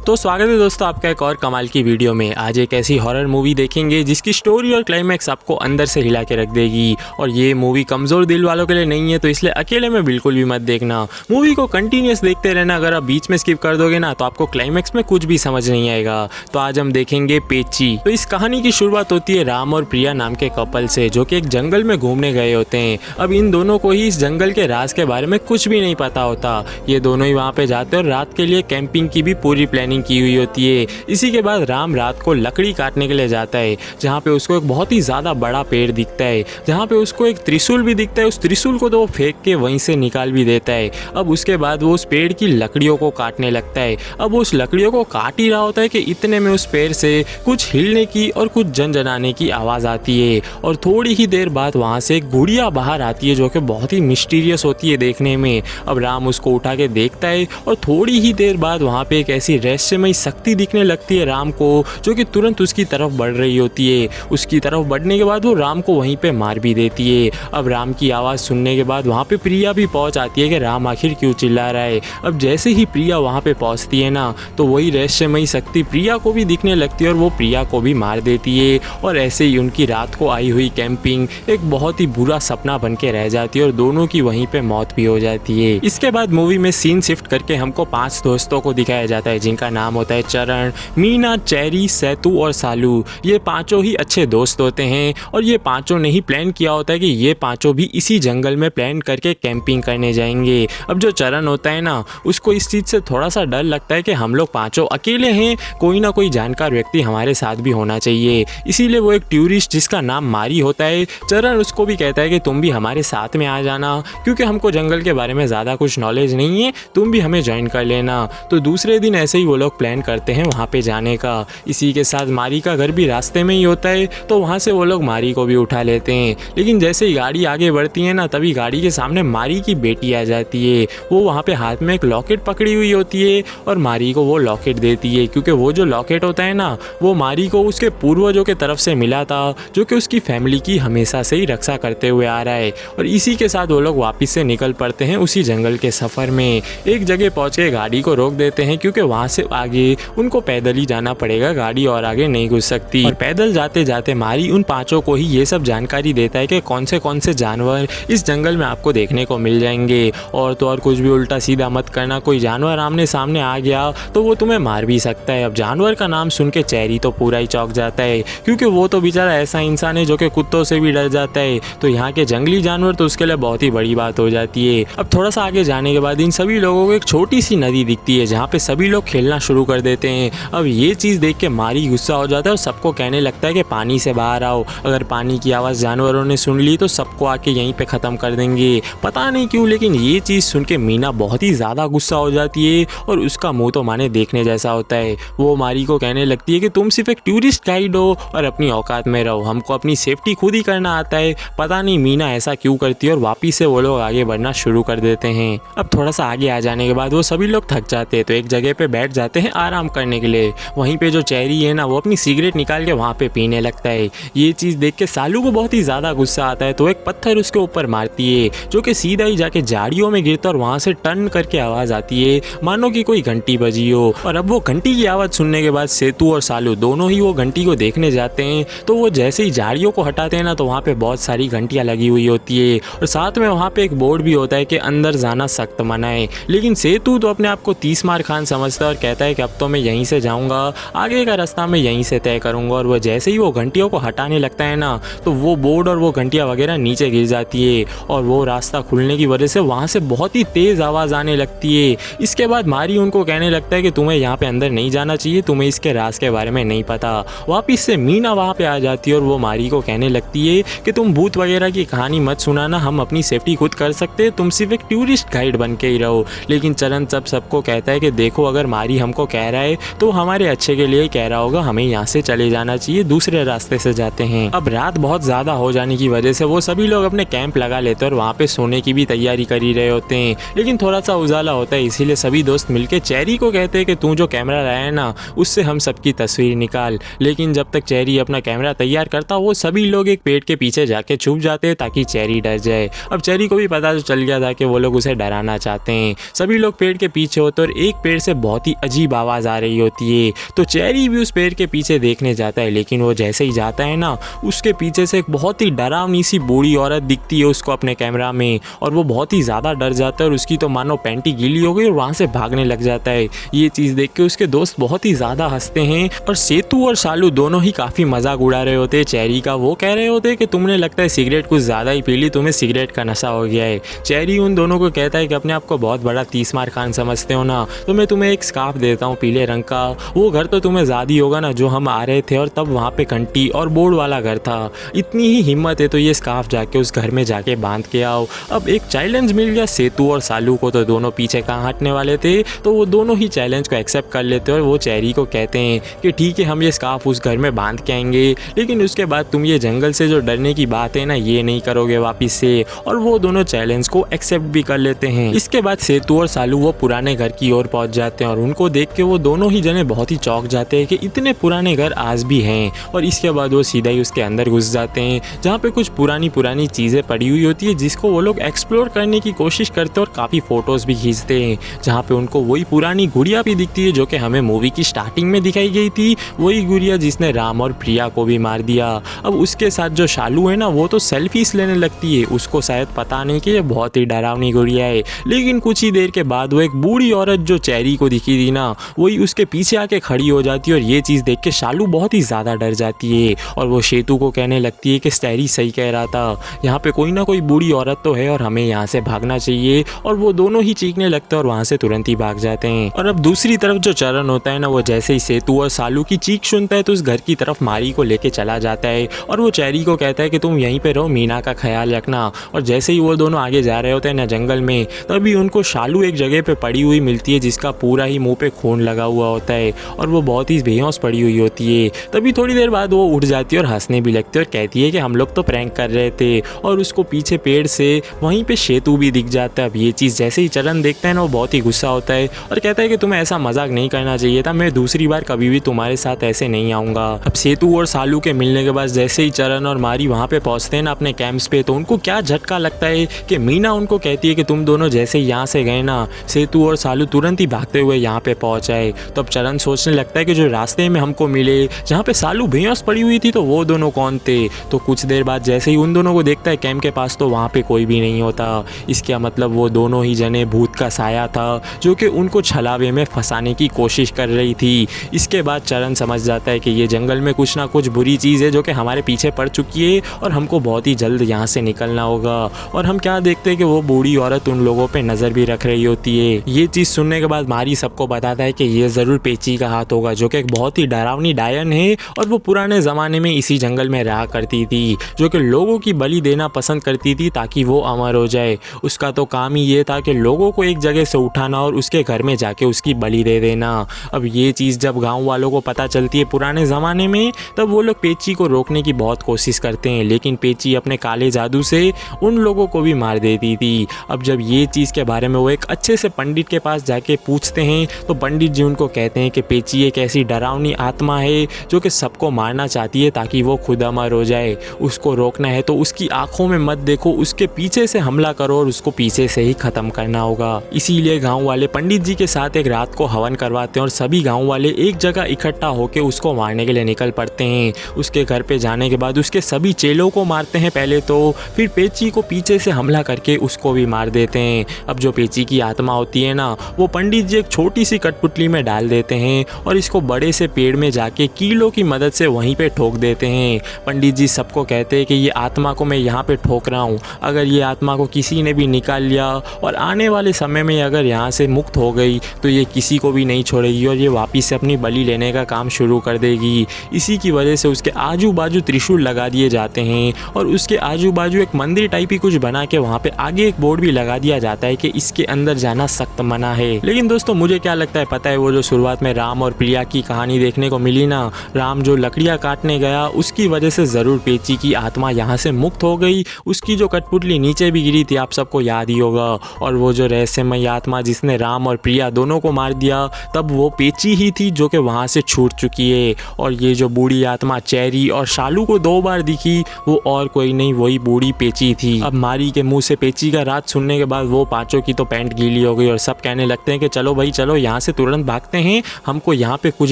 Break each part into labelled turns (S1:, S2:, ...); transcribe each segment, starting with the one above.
S1: तो स्वागत है दोस्तों आपका एक और कमाल की वीडियो में। आज एक ऐसी हॉरर मूवी देखेंगे जिसकी स्टोरी और क्लाइमैक्स आपको अंदर से हिला के रख देगी। और ये मूवी कमज़ोर दिल वालों के लिए नहीं है, तो इसलिए अकेले में बिल्कुल भी मत देखना। मूवी को कंटिन्यूस देखते रहना। अगर आप बीच में स्किप कर दोगे ना तो आपको क्लाइमैक्स में कुछ भी समझ नहीं आएगा। तो आज हम देखेंगे पेची। तो इस कहानी की शुरुआत होती है राम और प्रिया नाम के कपल से, जो कि एक जंगल में घूमने गए होते हैं। अब इन दोनों को ही इस जंगल के राज के बारे में कुछ भी नहीं पता होता। ये दोनों ही वहाँ पे जाते हैं और रात के लिए कैंपिंग की भी पूरी प्लानिंग की हुई होती है। इसी के बाद राम रात को लकड़ी काटने के लिए जाता है, जहाँ पे उसको एक बहुत ही ज़्यादा बड़ा पेड़ दिखता है, जहाँ पे उसको एक त्रिशूल भी दिखता है। उस त्रिशूल को तो वो फेंक के वहीं से निकाल भी देता है। अब उसके बाद वो उस पेड़ की लकड़ियों को काटने लगता है। अब वो उस लकड़ियों को काट ही रहा होता है कि इतने में उस पेड़ से कुछ हिलने की और कुछ झनझनाने की आवाज़ आती है। और थोड़ी ही देर बाद वहाँ से एक गुड़िया बाहर आती है, जो कि बहुत ही मिस्टीरियस होती है देखने में। अब राम उसको उठा के देखता है और थोड़ी ही देर बाद वहाँ पे एक ऐसी रहस्यमयी शक्ति दिखने लगती है राम को, जो कि तुरंत उसकी तरफ बढ़ रही होती है। उसकी तरफ बढ़ने के बाद वो राम को वहीं पे मार भी देती है। अब राम की आवाज़ सुनने के बाद वहाँ पे प्रिया भी पहुँच आती है कि राम आखिर क्यों चिल्ला रहा है। अब जैसे ही प्रिया वहाँ पे पहुँचती है ना, तो वही रहस्यमयी शक्ति प्रिया को भी दिखने लगती है और वो प्रिया को भी मार देती है। और ऐसे ही उनकी रात को आई हुई कैंपिंग एक बहुत ही बुरा सपना बन के रह जाती है और दोनों की वहीं पे मौत भी हो जाती है। इसके बाद मूवी में सीन शिफ्ट करके हमको 5 दोस्तों को दिखाया जाता है, जिनका नाम होता है चरण, मीना, चेरी, सैतू और सालू। ये पांचों ही अच्छे दोस्त होते हैं और ये पांचों ने ही प्लान किया होता है कि ये पांचों भी इसी जंगल में प्लान करके कैंपिंग करने जाएंगे। अब जो चरण होता है ना, उसको इस चीज़ से थोड़ा सा डर लगता है कि हम लोग पांचों अकेले हैं, कोई ना कोई जानकार व्यक्ति हमारे साथ भी होना चाहिए। इसीलिए वो एक टूरिस्ट जिसका नाम मारी होता है, चरण उसको भी कहता है कि तुम भी हमारे साथ में आ जाना, क्योंकि हमको जंगल के बारे में ज़्यादा कुछ नॉलेज नहीं है, तुम भी हमें ज्वाइन कर लेना। तो दूसरे दिन ऐसे ही वो लोग प्लान करते हैं वहाँ पे जाने का। इसी के साथ मारी का घर भी रास्ते में ही होता है, तो वहाँ से वो लोग मारी को भी उठा लेते हैं। लेकिन जैसे ही गाड़ी आगे बढ़ती है ना, तभी गाड़ी के सामने मारी की बेटी आ जाती है। वो वहाँ पे हाथ में एक लॉकेट पकड़ी हुई होती है और मारी को वो लॉकेट देती है, क्योंकि वो जो लॉकेट होता है ना, वो मारी को उसके पूर्वजों के तरफ से मिला था, जो कि उसकी फैमिली की हमेशा से ही रक्षा करते हुए आ रहा है। और इसी के साथ वो लोग वापस से निकल पड़ते हैं उसी जंगल के सफ़र में। एक जगह पहुँच के गाड़ी को रोक देते हैं, क्योंकि वहाँ से आगे उनको पैदल ही जाना पड़ेगा, गाड़ी और आगे नहीं घुस सकती। और पैदल जाते जाते मारी उन पांचों को ही ये सब जानकारी देता है कि कौन से जानवर इस जंगल में आपको देखने को मिल जाएंगे। और तो और कुछ भी उल्टा सीधा मत करना, कोई जानवर आमने सामने आ गया तो वो तुम्हें मार भी सकता है। अब जानवर का नाम सुन के चेरी तो पूरा ही चौंक जाता है, क्योंकि वो तो बेचारा ऐसा इंसान है जो कि कुत्तों से भी डर जाता है। तो यहाँ के जंगली जानवर तो उसके लिए बहुत ही बड़ी बात हो जाती है। अब थोड़ा सा आगे जाने के बाद इन सभी लोगों को एक छोटी सी नदी दिखती है, जहाँ पे सभी लोग खेलना शुरू कर देते हैं। अब ये चीज़ देख के मारी गुस्सा हो जाता है और सबको कहने लगता है कि पानी से बाहर आओ। अगर पानी की आवाज़ जानवरों ने सुन ली तो सबको आके यहीं पे ख़त्म कर देंगे। पता नहीं क्यों, लेकिन ये चीज़ सुन के मीना बहुत ही ज़्यादा गुस्सा हो जाती है और उसका मुंह तो माने देखने जैसा होता है। वो मारी को कहने लगती है कि तुम सिर्फ एक टूरिस्ट गाइड हो और अपनी औकात में रहो, हमको अपनी सेफ्टी खुद ही करना आता है। पता नहीं मीना ऐसा क्यों करती है और वापिस से वो लोग आगे बढ़ना शुरू कर देते हैं। अब थोड़ा सा आगे आ जाने के बाद वो सभी लोग थक जाते हैं, तो एक जगह पे बैठ जाते हैं आराम करने के लिए। वहीं पे जो चेरी है ना, वो अपनी सिगरेट निकाल के वहाँ पे पीने लगता है। ये चीज़ देख के सालू को बहुत ही ज़्यादा गुस्सा आता है, तो एक पत्थर उसके ऊपर मारती है, जो कि सीधा ही जाके झाड़ियों में गिरता और वहाँ से टन करके आवाज़ आती है, मानो कि कोई घंटी बजी हो। और अब वो घंटी की आवाज़ सुनने के बाद सेतु और सालू दोनों ही वो घंटी को देखने जाते हैं। तो वो जैसे ही झाड़ियों को हटाते हैं ना, तो वहाँ पे बहुत सारी घंटियाँ लगी हुई होती है और साथ में वहाँ पे एक बोर्ड भी होता है कि अंदर जाना सख्त मना है। लेकिन सेतु तो अपने आप को 30 मार खान समझता है और कहता है कि अब तो मैं यहीं से जाऊँगा, आगे का रास्ता मैं यहीं से तय करूँगा। और वो जैसे ही वो घंटियों को हटाने लगता है ना, तो वो बोर्ड और वो घंटियाँ वगैरह नीचे गिर जाती है और वो रास्ता खुलने की वजह से वहाँ से बहुत ही तेज़ आवाज़ आने लगती है। इसके बाद मारी उनको कहने लगता है कि तुम्हें यहाँ पे अंदर नहीं जाना चाहिए, तुम्हें इसके राज के बारे में नहीं पता। वापिस से मीना वहाँ पे आ जाती है और वो मारी को कहने लगती है कि तुम भूत वगैरह की कहानी मत सुनाना, हम अपनी सेफ्टी खुद कर सकते हैं, तुम सिर्फ एक टूरिस्ट गाइड बन के ही रहो। लेकिन चरण सबको कहता है कि देखो, अगर मारी हमको कह रहा है तो हमारे अच्छे के लिए कह रहा होगा, हमें यहाँ से चले जाना चाहिए, दूसरे रास्ते से जाते हैं। अब रात बहुत ज़्यादा हो जाने की वजह से वो सभी लोग अपने कैंप लगा लेते हैं और वहाँ पे सोने की भी तैयारी कर ही रहे होते हैं। लेकिन थोड़ा सा उजाला होता है, इसीलिए सभी दोस्त मिलके चेरी को कहते हैं कि तू जो कैमरा लाया है ना, उससे हम सबकी तस्वीर निकाल। लेकिन जब तक चेरी अपना कैमरा तैयार करता, वो सभी लोग एक पेड़ के पीछे जाके छुप जाते हैं ताकि चेरी डर जाए। अब चेरी को भी पता तो चल गया था कि वो लोग उसे डराना चाहते हैं। सभी लोग पेड़ के पीछे होते और एक पेड़ से बहुत ही अजीब आवाज़ आ रही होती है। तो चेरी भी उस पेड़ के पीछे देखने जाता है, लेकिन वो जैसे ही जाता है ना, उसके पीछे से एक बहुत ही डरावनी सी बूढ़ी औरत दिखती है उसको अपने कैमरा में, और वो बहुत ही ज़्यादा डर जाता है और उसकी तो मानो पैंटी गीली हो गई और वहाँ से भागने लग जाता है। ये चीज़ देख के उसके दोस्त बहुत ही ज़्यादा हंसते हैं और सेतु और शालू दोनों ही काफ़ी मजाक उड़ा रहे होते हैं चेरी का। वो कह रहे होते हैं कि तुमने लगता है सिगरेट कुछ ज़्यादा ही पी ली, तुम्हें सिगरेट का नशा हो गया है। चेरी उन दोनों को कहता है कि अपने आप को बहुत बड़ा तीसमार खान समझते हो ना, तो मैं तुम्हें एक स्कार्फ देता हूँ पीले रंग का। वो घर तो तुम्हें ज़्यादा ही होगा ना जो हम आ रहे थे, और तब वहाँ पे घंटी और बोर्ड वाला घर था। इतनी ही हिम्मत है तो ये स्कार्फ जाके उस घर में जाके बांध के आओ। अब एक चैलेंज मिल गया सेतु और शालू को, तो दोनों पीछे कहाँ हटने वाले थे, तो वो दोनों ही चैलेंज को एक्सेप्ट कर लेते हैं और वो चेरी को कहते हैं कि ठीक है हम ये स्कार्फ उस घर में बांध के आएंगे, लेकिन उसके बाद तुम ये जंगल से जो डरने की बात है ना, ये नहीं करोगे वापिस से। और वो दोनों चैलेंज को एक्सेप्ट भी कर लेते हैं। इसके बाद सेतु और शालू वो पुराने घर की ओर पहुंच जाते हैं और उनको देख के वो दोनों ही जने बहुत ही चौंक जाते हैं कि इतने पुराने घर आज भी हैं। और इसके बाद वो सीधा ही उसके अंदर घुस जाते हैं, जहाँ पे कुछ पुरानी चीज़ें पड़ी हुई होती है जिसको वो लोग एक्सप्लोर करने की कोशिश करते हैं और काफ़ी फोटोज़ भी खींचते हैं। जहाँ पे उनको वही पुरानी गुड़िया भी दिखती है जो कि हमें मूवी की स्टार्टिंग में दिखाई गई थी, वही गुड़िया जिसने राम और प्रिया को भी मार दिया। अब उसके साथ जो शालू है ना, वो तो सेल्फीज लेने लगती है, उसको शायद पता नहीं कि ये बहुत ही डरावनी गुड़िया है। लेकिन कुछ ही देर के बाद वो एक बूढ़ी औरत जो चेरी को दिखी थी ना, वही उसके पीछे आके खड़ी हो जाती है और ये चीज़ देख के शालू बहुत ही ज़्यादा डर जाती है और वो सेतु को कहने लगती है कि चेरी सही कह रहा था, यहाँ पे कोई ना कोई बूढ़ी औरत तो है और हमें यहाँ से भागना चाहिए। और वो दोनों ही चीखने लगते हैं और वहाँ से तुरंत ही भाग जाते हैं। और अब दूसरी तरफ जो चरण होता है ना, वो जैसे ही सेतु और शालू की चीख सुनता है तो उस घर की तरफ मारी को लेके चला जाता है और वो चेरी को कहता है कि तुम यहीं पे रहो, मीना का ख्याल रखना। और जैसे ही वो दोनों आगे जा रहे होते हैं ना जंगल में, तभी उनको शालू एक जगह पे पड़ी हुई मिलती है जिसका पूरा ही मुंह पे खून लगा हुआ होता है और वो बहुत ही बेहोश पड़ी हुई होती है। तभी थोड़ी देर बाद वो उठ जाती है और हंसने भी लगती है और कहती है कि हम लोग तो प्रैंक कर रहे थे। और उसको पीछे पेड़ से वहीं पे सेतु भी दिख जाता है। अब ये चीज़ जैसे ही चरण देखता है ना, वो बहुत ही गुस्सा होता है और कहता है कि तुम्हें ऐसा मजाक नहीं करना चाहिए था, मैं दूसरी बार कभी भी तुम्हारे साथ ऐसे नहीं आऊँगा। अब सेतु और शालू के मिलने के बाद जैसे ही चरण और मारी वहाँ पे पहुँचते हैं ना अपने कैंप्स पे, तो उनको क्या झटका लगता है कि मीना उनको कहती है कि तुम दोनों जैसे ही यहाँ से गए ना, सेतु और शालू तुरंत ही भागते हुए यहाँ पे पहुँच आए। तो अब चरण सोचने लगता है कि जो रास्ते में हमको मिले जहाँ पे शालू बेहोश पड़ी हुई थी, तो वो दोनों कौन थे। तो कुछ देर बाद जैसे ही उन दोनों को देखता है कैंप के पास, तो वहाँ पे कोई भी नहीं होता। इसका मतलब वो दोनों ही जने भूत का साया था जो कि उनको छलावे में फंसाने की कोशिश कर रही थी। इसके बाद चरण समझ जाता है कि ये जंगल में कुछ ना कुछ बुरी चीज़ है जो कि हमारे पीछे पड़ चुकी है और हमको बहुत ही जल्द यहाँ से निकलना होगा। और हम क्या देखते हैं कि वो बूढ़ी औरत उन लोगों पे नज़र भी रख रही होती है। ये चीज़ सुनने के बाद मारी सबको बताता है कि ये ज़रूर पेची का हाथ होगा, जो कि एक बहुत ही डरावनी डायन है और वो पुराने ज़माने में इसी जंगल में रहा करती थी, जो कि लोगों की बलि देना पसंद करती थी ताकि वो अमर हो जाए। उसका तो काम ही ये था कि लोगों को एक जगह से उठाना और उसके घर में जाके उसकी बलि दे देना। अब ये चीज़ जब गांव वालों को पता चलती है पुराने ज़माने में, तब वो लोग पेची को रोकने की बहुत कोशिश करते हैं, लेकिन पेची अपने काले जादू से उन लोगों को भी मार देती थी। अब जब ये चीज़ के बारे में वो एक अच्छे से पंडित के पास जाके पूछते हैं, तो पंडित जी उनको कहते हैं कि पेची एक ऐसी डरावनी आत्मा है जो कि सबको मारना चाहती है ताकि वो खुद अमर हो जाए। उसको रोकना है तो उसकी आंखों में मत देखो, उसके पीछे से हमला करो और उसको पीछे से ही खत्म करना होगा। इसीलिए गांव वाले पंडित जी के साथ एक रात को हवन करवाते हैं और सभी गांव वाले एक जगह इकट्ठा होकर उसको मारने के लिए निकल पड़ते हैं। उसके घर पे जाने के बाद उसके सभी चेलों को मारते हैं पहले तो, फिर पेची को पीछे से हमला करके उसको भी मार देते हैं। अब जो पेची की आत्मा होती है ना, वो पंडित जी एक छोटी सी कठपुतली में डाल देते हैं और इसको बड़े से पेड़ में जाके कीलों की मदद से वहीं पे ठोक देते हैं। पंडित जी सबको कहते हैं कि ये आत्मा को मैं यहाँ पे ठोक रहा हूँ, अगर ये आत्मा को किसी ने भी निकाल लिया और आने वाले समय में अगर यहाँ से मुक्त हो गई तो ये किसी को भी नहीं छोड़ेगी और ये वापस से अपनी बलि लेने का काम शुरू कर देगी। इसी की वजह से उसके आजू बाजू त्रिशूल लगा दिए जाते हैं और उसके आजू बाजू एक मंदिर टाइप ही कुछ बना के वहाँ पे आगे एक बोर्ड भी लगा दिया जाता है कि इसके अंदर जाना सख्त मना है। लेकिन दोस्तों मुझे क्या लगता है पता है, वो जो शुरुआत में राम और प्रिया की कहानी देखने को मिली ना, राम जो लकड़ियाँ काटने गया उसकी वजह से ज़रूर पेची की आत्मा यहाँ से मुक्त हो गई। उसकी जो कठपुतली नीचे भी गिरी थी, आप सबको याद ही होगा, और वो जो रहस्यमय आत्मा जिसने राम और प्रिया दोनों को मार दिया, तब वो पेची ही थी जो कि वहाँ से छूट चुकी है। और ये जो बूढ़ी आत्मा चेरी और शालू को 2 बार दिखी, वो और कोई नहीं वही बूढ़ी पेची थी। अब मारी के मुंह से पेची का राज सुनने के बाद वो पांचों की तो पैंट गीली हो गई और सब कहने लगते हैं कि चलो भाई चलो यहाँ से तुरंत भागते हैं, हमको यहाँ पे कुछ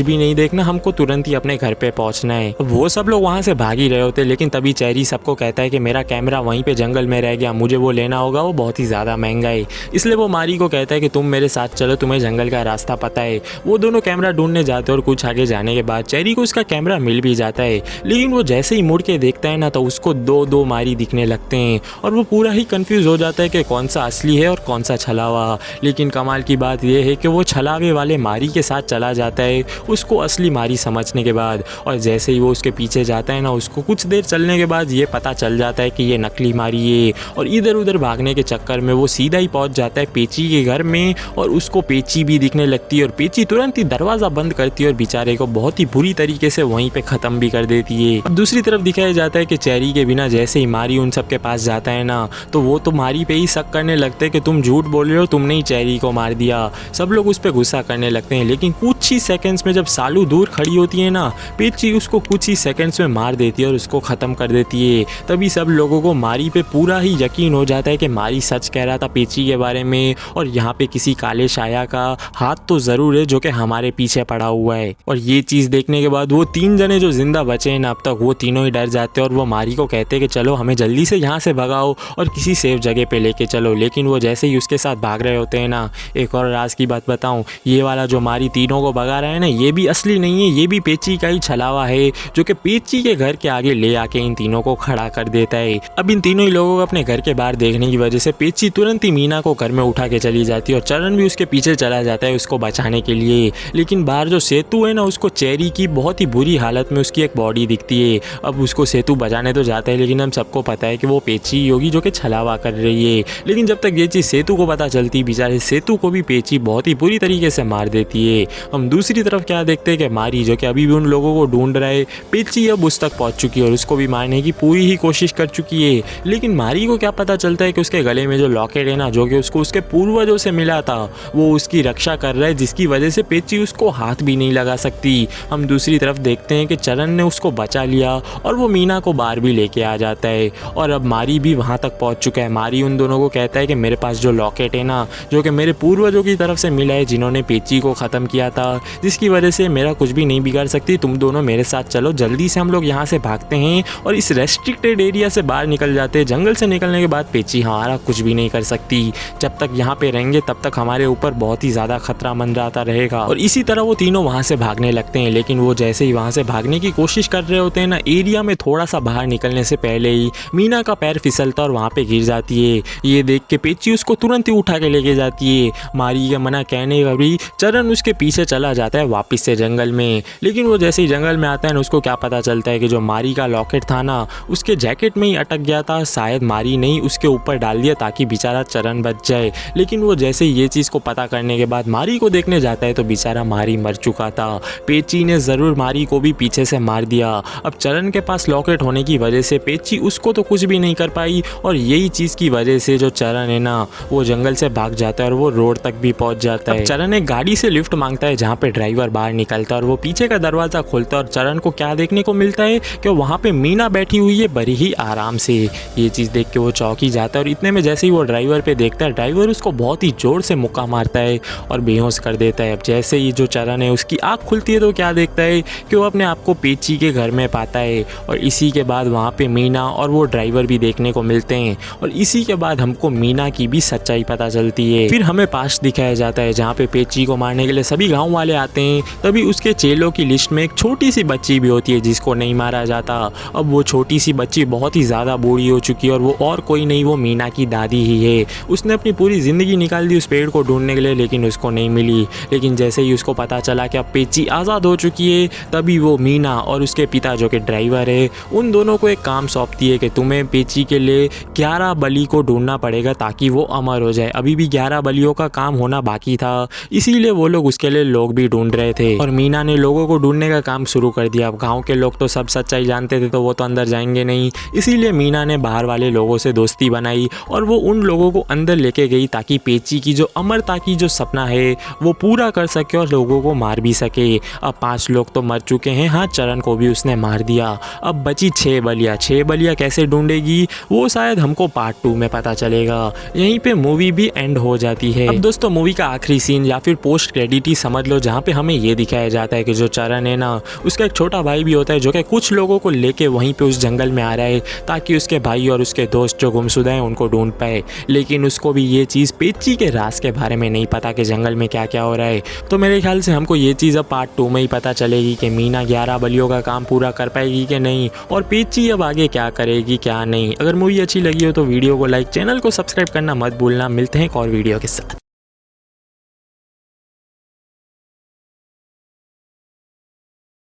S1: भी नहीं देखना, हमको तुरंत ही अपने घर पे पहुँचना है। वो सब लोग वहाँ से भाग ही रहे होते, लेकिन तभी चेरी सबको कहता है कि मेरा कैमरा वहीं पे जंगल में रह गया, मुझे वो लेना होगा, वो बहुत ही ज़्यादा महंगा है। इसलिए वो मारी को कहता है कि तुम मेरे साथ चलो, तुम्हें जंगल का रास्ता पता है। वो दोनों कैमरा ढूंढने जाते हैं और कुछ आगे जाने के बाद चेरी को उसका कैमरा मिल भी जाता है, लेकिन वो जैसे ही मुड़ के देखता है ना तो उसको दो मारी दिखने लगते हैं और वो पूरा ही कंफ्यूज हो जाता है कि कौन सा असली है और कौन सा छलावा। लेकिन कमाल की बात यह है कि वो छलावे वाले मारी के साथ चला जाता है उसको असली मारी समझने के बाद, और जैसे ही वो उसके पीछे जाता है ना उसको कुछ देर चलने के बाद ये पता चल जाता है कि ये नकली मारी है, और इधर उधर भागने के चक्कर में वो सीधा ही पहुंच जाता है पेची के घर में और उसको पेची भी दिखने लगती है और पेची तुरंत ही दरवाज़ा बंद करती है और बेचारे को बहुत ही बुरी तरीके से वहीं पे ख़त्म भी कर देती है। अब दूसरी तरफ दिखाया जाता है कि चेरी के बिना जैसे ही मारी उन सब के पास जाता है ना तो वो तो मारी पे ही शक करने लगते हैं कि तुम झूठ बोल रहे हो, तुमने ही चेरी को मार दिया। सब लोग उस पर गुस्सा करने लगते हैं, लेकिन कुछ ही सेकंड्स में जब सालू दूर खड़ी होती है ना पेची उसको कुछ ही सेकंड्स में मार देती है और उसको ख़त्म कर देती है। तभी सब लोगों को मारी पे पूरा ही यकीन हो जाता है कि मारी सच कह रहा था पेची के बारे में, और यहाँ पे किसी काले शाया का हाथ तो ज़रूर है जो कि हमारे पीछे पड़ा हुआ है। और ये चीज़ देखने के बाद वो 3 जने जो जिंदा बचे हैं ना अब तक, वो तीनों ही डर जाते हैं और वो मारी को कहते हैं कि चलो हमें जल्दी से यहाँ से भगाओ और किसी सेफ जगह पे लेके चलो। लेकिन वो जैसे ही उसके साथ भाग रहे होते हैं ना, एक और राज की बात बताऊँ, ये वाला जो मारी तीनों को भगा रहा है ना ये भी असली नहीं है, ये भी पेची का ही छलावा है जो कि पेची के घर के आगे ले आके इन तीनों को खड़ा कर देता है। अब इन तीनों ही लोगों को अपने घर के बाहर देखने की वजह से पेची तुरंत ही मीना को घर में उठा के चली जाती है और चरण भी उसके पीछे चला जाता है उसको बचाने के लिए। लेकिन बाहर जो सेतु है ना उसको चेरी की बहुत ही बुरी हालत में उसकी एक बॉडी दिखती है। अब उसको सेतु बचाने तो जाता है, लेकिन हम सबको पता है कि वो पेची होगी जो कि छलावा कर रही है। लेकिन जब तक ये चीज़ सेतु को पता चलती, बेचारे सेतु को भी पेची बहुत ही बुरी तरीके से मार देती है। हम दूसरी तरफ क्या देखते हैं कि मारी जो कि अभी भी उन लोगों को ढूंढ रहा है, पेची अब उस तक पहुंच चुकी है और उसको भी मारने की पूरी ही कोशिश कर चुकी है। लेकिन मारी को क्या पता चलता है कि उसके गले में जो लॉकेट है ना जो कि उसको उसके पूर्वजों से मिला था वो उसकी रक्षा कर रहा है, जिसकी वजह से पेची उसको हाथ भी नहीं लगा सकती। हम दूसरी तरफ देखते हैं कि चरण ने उसको बचा लिया और वो मीना को बाहर भी लेके आ जाता है और अब मारी भी वहाँ तक पहुँच चुका है। मारी उन दोनों को कहता है कि मेरे पास जो लॉकेट है ना जो कि मेरे पूर्वजों की तरफ से मिला है जिन्होंने पेची को ख़त्म किया था, जिसकी वजह से मेरा कुछ भी नहीं बिगाड़ सकती, तुम दोनों मेरे साथ चलो, जल्दी से हम लोग यहाँ से भागते हैं और इस रेस्ट्रिक्टेड एरिया से बाहर निकल जाते हैं। जंगल से निकलने के बाद पेची हमारा कुछ भी नहीं कर सकती, जब तक यहाँ पे रहेंगे तब तक हमारे ऊपर बहुत ही ज़्यादा खतरा मंडराता रहेगा। और इसी तरह वो तीनों वहाँ से भागने लगते हैं, लेकिन वो जैसे ही वहाँ से भागने की कोशिश कर रहे होते हैं ना एरिया में थोड़ा सा बाहर निकलने से पहले ही मीना का पैर फिसलता और वहाँ पे गिर जाती है। ये देख के पेची उसको तुरंत ही उठा के लेके जाती है। मारी के मना कहने का भी चरण उसके पीछे चला जाता है वापस से जंगल में। लेकिन वो जैसे ही जंगल में आता है ना उसको क्या पता चलता है कि जो मारी का लॉकेट था ना उसके जैकेट में ही अटक गया था, शायद मारी नहीं उसके ऊपर डाल दिया ताकि बेचारा चरण बच जाए। लेकिन वो जैसे ही ये चीज़ को पता करने के बाद मारी को देखने जाता है तो बेचारा मारी मर चुका था। पेची ने ज़रूर मारी को भी पीछे से मार दिया। अब चरण के पास लॉकेट होने की वजह से पेची उसको तो कुछ भी नहीं कर पाई और यही चीज़ की वजह से जो चरण है ना वो जंगल से भाग जाता है और वो रोड तक भी पहुंच जाता है। चरण एक गाड़ी से लिफ्ट मांगता है जहाँ पे ड्राइवर बाहर निकलता है और वो पीछे का दरवाज़ा खोलता है और चरण को क्या देखने को मिलता है कि वहाँ पे मीना बैठी हुई है बड़ी ही आराम से। ये चीज़ देख के वो चौंक ही जाता है और इतने में जैसे ही वो ड्राइवर पे देखता है ड्राइवर उसको बहुत ही ज़ोर से मुक्का मारता है और बेहोश कर देता है। अब जैसे ही जो चरण है उसकी आँख खुलती है तो क्या देखता है कि वो अपने आप को पेची के घर में पाता है और इसी के बाद वहाँ पे मीना और वो ड्राइवर भी देखने को मिलते हैं और इसी के बाद हमको मीना की भी सच्चाई पता चलती है। फिर हमें पास दिखाया जाता है जहाँ पे पेची को मारने के लिए सभी गाँव वाले आते हैं। तभी उसके चेलों की लिस्ट में एक छोटी सी बच्ची भी होती है जिसको नहीं मारा जाता। अब वो छोटी सी बच्ची बहुत ही ज़्यादा बूढ़ी हो चुकी है और वो और कोई नहीं वो मीना की दादी ही है। उसने अपनी पूरी ज़िंदगी निकाल दी उस पेड़ को ढूंढने के लिए लेकिन उसको नहीं मिली। लेकिन जैसे ही उसको पता चला कि अब पेची आज़ाद हो चुकी है तभी वो मीना और उसके पिता जो कि ड्राइवर है उन दोनों को एक काम सौंपती है कि तुम्हें पेची के लिए 11 बलि को ढूंढना पड़ेगा ताकि वो अमर हो जाए। अभी भी 11 बलियों का काम होना बाकी था, इसीलिए वो लोग उसके लिए लोग भी ढूंढ रहे थे और मीना ने लोगों को ढूंढने का काम शुरू कर दिया। अब गाँव के लोग तो सब सच्चाई जानते थे तो वो तो अंदर जाएंगे नहीं, इसीलिए मीना ने बाहर वाले लोगों से दोस्ती बनाई और वो उन लोगों को अंदर लेके गई ताकि पेची की जो अमरता की जो सपना है वो पूरा कर सके और लोगों को मार भी सके। अब 5 लोग तो मर चुके हैं, हाँ चरण को भी उसने मार दिया। अब बची 6 बलियाँ। 6 बलियाँ कैसे ढूंढेगी वो शायद हमको पार्ट 2 में पता चलेगा। यहीं पे मूवी भी एंड हो जाती है। अब दोस्तों मूवी का आखिरी सीन या फिर पोस्ट क्रेडिट ही समझ लो, जहाँ पे हमें ये दिखाया जाता है कि जो चरण है ना, उसका एक छोटा भाई भी होता है जो कि कुछ लोगों को लेके वहीं पे उस जंगल में आ रहा है ताकि उसके भाई और उसके दोस्त जो गुमशुदा हैं उनको ढूंढ पाए। लेकिन उसको भी ये चीज़ पेची के राज के बारे में नहीं पता कि जंगल में क्या क्या हो रहा है। तो मेरे ख्याल से हमको ये चीज़ अब पार्ट 2 में ही पता चलेगी कि मीना 11 बलियों का काम पूरा कर पाएगी कि नहीं, और पेची अब आगे क्या करेगी क्या नहीं। अगर मूवी अच्छी लगी हो तो वीडियो को लाइक, चैनल को सब्सक्राइब करना मत भूलना। मिलते हैं एक और वीडियो के साथ।